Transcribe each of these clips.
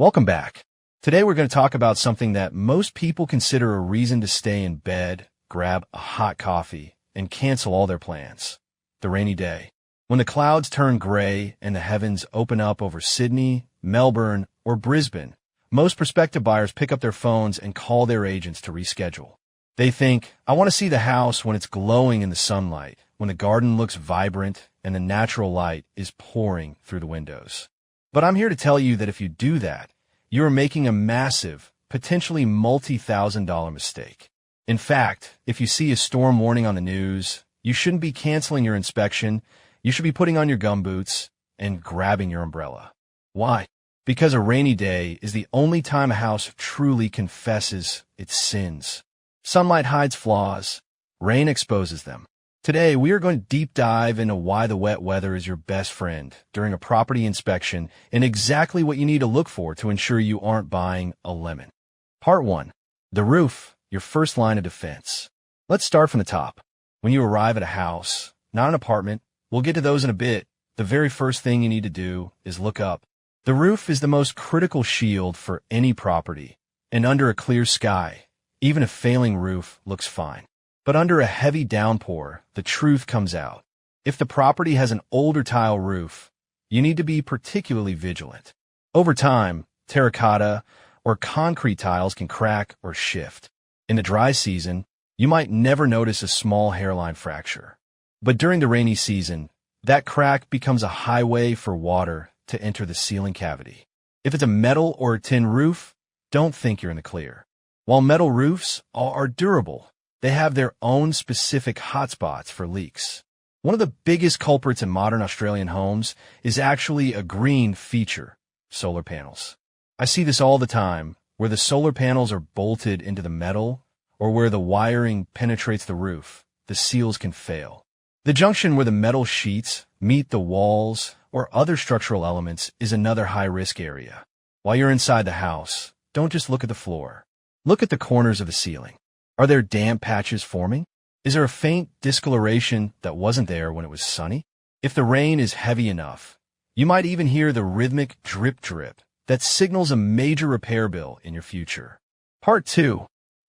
Welcome back. Today we're going to talk about something that most people consider a reason to stay in bed, grab a hot coffee, and cancel all their plans. The rainy day. When the clouds turn gray and the heavens open up over Sydney, Melbourne, or Brisbane, most prospective buyers pick up their phones and call their agents to reschedule. They think, I want to see the house when it's glowing in the sunlight, when the garden looks vibrant and the natural light is pouring through the windows. But I'm here to tell you that if you do that, you are making a massive, potentially multi-$1,000 mistake. In fact, if you see a storm warning on the news, you shouldn't be canceling your inspection. You should be putting on your gumboots and grabbing your umbrella. Why? Because a rainy day is the only time a house truly confesses its sins. Sunlight hides flaws. Rain exposes them. Today, we are going to deep dive into why the wet weather is your best friend during a property inspection and exactly what you need to look for to ensure you aren't buying a lemon. Part 1. The roof, your first line of defense. Let's start from the top. When you arrive at a house, not an apartment, we'll get to those in a bit, the very first thing you need to do is look up. The roof is the most critical shield for any property, and under a clear sky, even a failing roof looks fine. But under a heavy downpour, the truth comes out. If the property has an older tile roof, you need to be particularly vigilant. Over time, terracotta or concrete tiles can crack or shift. In the dry season, you might never notice a small hairline fracture. But during the rainy season, that crack becomes a highway for water to enter the ceiling cavity. If it's a metal or a tin roof, don't think you're in the clear. While metal roofs are durable, they have their own specific hotspots for leaks. One of the biggest culprits in modern Australian homes is actually a green feature, solar panels. I see this all the time, where the solar panels are bolted into the metal or where the wiring penetrates the roof, the seals can fail. The junction where the metal sheets meet the walls or other structural elements is another high-risk area. While you're inside the house, don't just look at the floor. Look at the corners of the ceiling. Are there damp patches forming? Is there a faint discoloration that wasn't there when it was sunny? If the rain is heavy enough, you might even hear the rhythmic drip-drip that signals a major repair bill in your future. Part 2.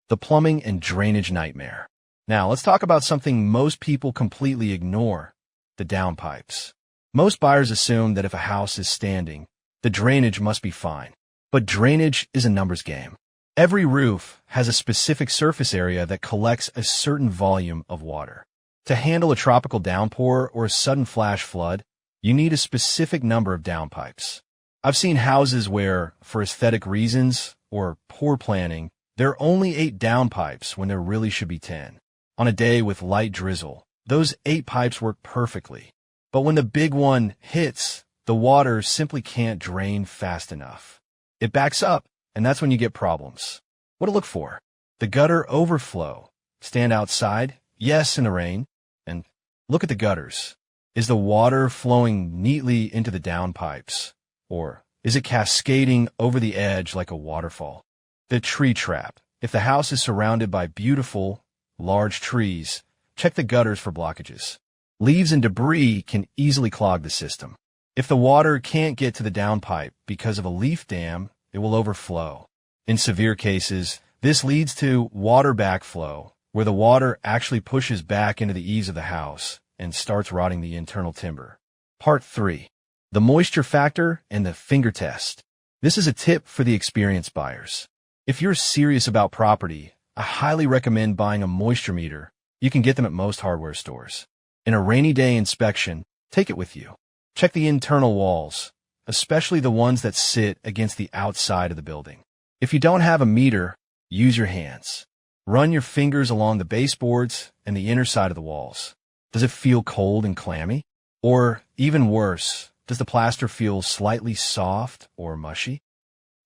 The plumbing and drainage nightmare. Now, let's talk about something most people completely ignore, the downpipes. Most buyers assume that if a house is standing, the drainage must be fine. But drainage is a numbers game. Every roof has a specific surface area that collects a certain volume of water. To handle a tropical downpour or a sudden flash flood, you need a specific number of downpipes. I've seen houses where, for aesthetic reasons or poor planning, there are only 8 downpipes when there really should be 10. On a day with light drizzle, those 8 pipes work perfectly. But when the big one hits, the water simply can't drain fast enough. It backs up, and that's when you get problems. What to look for? The gutter overflow. Stand outside, yes, in the rain, and look at the gutters. Is the water flowing neatly into the downpipes? Or is it cascading over the edge like a waterfall? The tree trap. If the house is surrounded by beautiful, large trees, check the gutters for blockages. Leaves and debris can easily clog the system. If the water can't get to the downpipe because of a leaf dam, it will overflow. In severe cases, this leads to water backflow, where the water actually pushes back into the eaves of the house and starts rotting the internal timber. Part 3. The moisture factor and the finger test. This is a tip for the experienced buyers. If you're serious about property, I highly recommend buying a moisture meter. You can get them at most hardware stores. In a rainy day inspection, take it with you. Check the internal walls, especially the ones that sit against the outside of the building. If you don't have a meter, use your hands. Run your fingers along the baseboards and the inner side of the walls. Does it feel cold and clammy? Or, even worse, does the plaster feel slightly soft or mushy?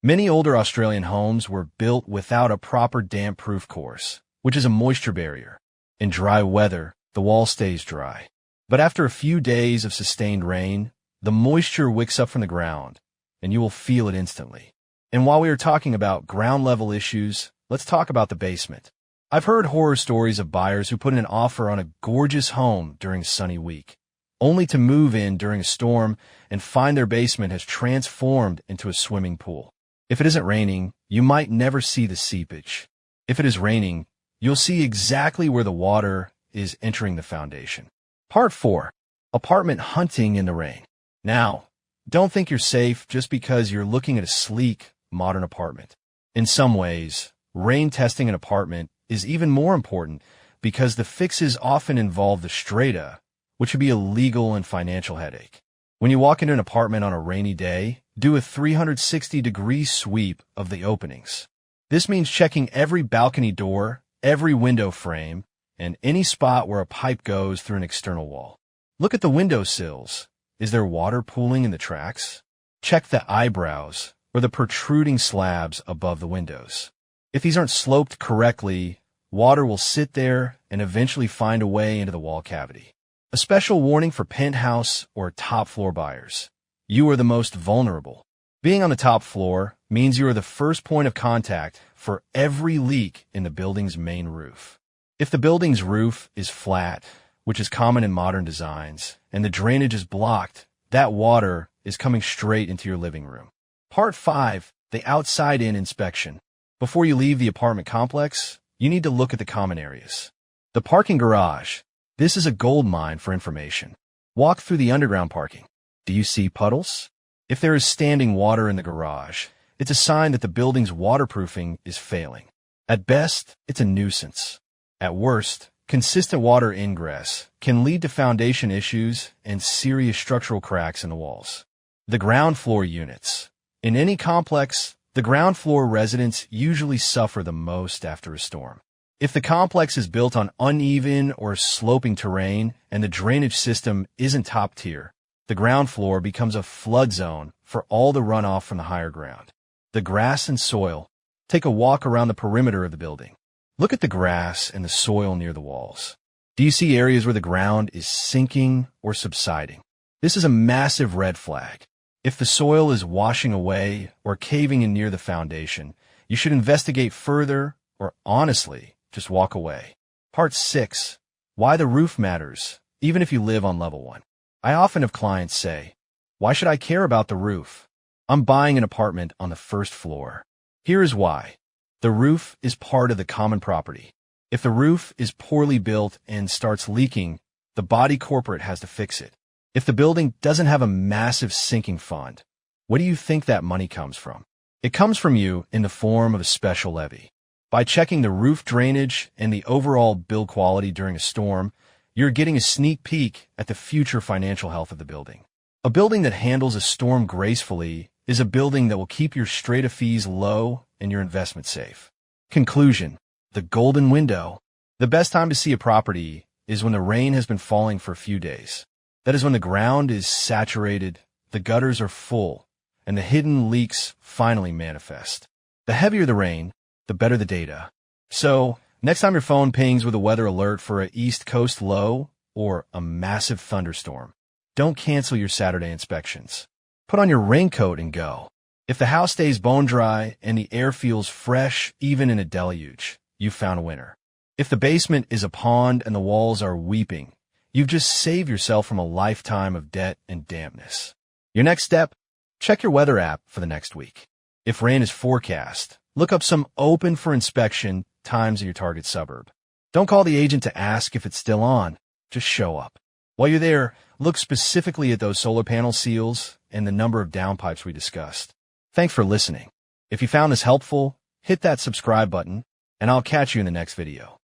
Many older Australian homes were built without a proper damp-proof course, which is a moisture barrier. In dry weather, the wall stays dry. But after a few days of sustained rain, the moisture wicks up from the ground, and you will feel it instantly. And while we are talking about ground-level issues, let's talk about the basement. I've heard horror stories of buyers who put in an offer on a gorgeous home during a sunny week, only to move in during a storm and find their basement has transformed into a swimming pool. If it isn't raining, you might never see the seepage. If it is raining, you'll see exactly where the water is entering the foundation. Part 4. Apartment hunting in the rain. Now, don't think you're safe just because you're looking at a sleek, modern apartment. In some ways, rain testing an apartment is even more important because the fixes often involve the strata, which would be a legal and financial headache. When you walk into an apartment on a rainy day, do a 360-degree sweep of the openings. This means checking every balcony door, every window frame, and any spot where a pipe goes through an external wall. Look at the window sills. Is there water pooling in the tracks? Check the eyebrows or the protruding slabs above the windows. If these aren't sloped correctly, water will sit there and eventually find a way into the wall cavity. A special warning for penthouse or top floor buyers. You are the most vulnerable. Being on the top floor means you are the first point of contact for every leak in the building's main roof. If the building's roof is flat, which is common in modern designs, and the drainage is blocked, that water is coming straight into your living room. Part 5. The outside-in inspection. Before you leave the apartment complex, you need to look at the common areas. The parking garage. This is a gold mine for information. Walk through the underground parking. Do you see puddles? If there is standing water in the garage, it's a sign that the building's waterproofing is failing. At best, it's a nuisance. At worst, consistent water ingress can lead to foundation issues and serious structural cracks in the walls. The ground floor units. In any complex, the ground floor residents usually suffer the most after a storm. If the complex is built on uneven or sloping terrain and the drainage system isn't top tier, the ground floor becomes a flood zone for all the runoff from the higher ground. The grass and soil. Take a walk around the perimeter of the building. Look at the grass and the soil near the walls. Do you see areas where the ground is sinking or subsiding? This is a massive red flag. If the soil is washing away or caving in near the foundation, you should investigate further or honestly just walk away. Part 6. Why the roof matters, even if you live on level 1. I often have clients say, "Why should I care about the roof? I'm buying an apartment on the first floor." Here is why. The roof is part of the common property. If the roof is poorly built and starts leaking, the body corporate has to fix it. If the building doesn't have a massive sinking fund, where do you think that money comes from? It comes from you in the form of a special levy. By checking the roof drainage and the overall build quality during a storm, you're getting a sneak peek at the future financial health of the building. A building that handles a storm gracefully is a building that will keep your strata fees low and your investment safe. Conclusion. The golden window. The best time to see a property is when the rain has been falling for a few days. That is when the ground is saturated, the gutters are full, and the hidden leaks finally manifest. The heavier the rain, the better the data. So, next time your phone pings with a weather alert for a East Coast low or a massive thunderstorm, don't cancel your Saturday inspections. Put on your raincoat and go. If the house stays bone dry and the air feels fresh even in a deluge, you've found a winner. If the basement is a pond and the walls are weeping, you've just saved yourself from a lifetime of debt and dampness. Your next step? Check your weather app for the next week. If rain is forecast, look up some open for inspection times in your target suburb. Don't call the agent to ask if it's still on. Just show up. While you're there, look specifically at those solar panel seals and the number of downpipes we discussed. Thanks for listening. If you found this helpful, hit that subscribe button, and I'll catch you in the next video.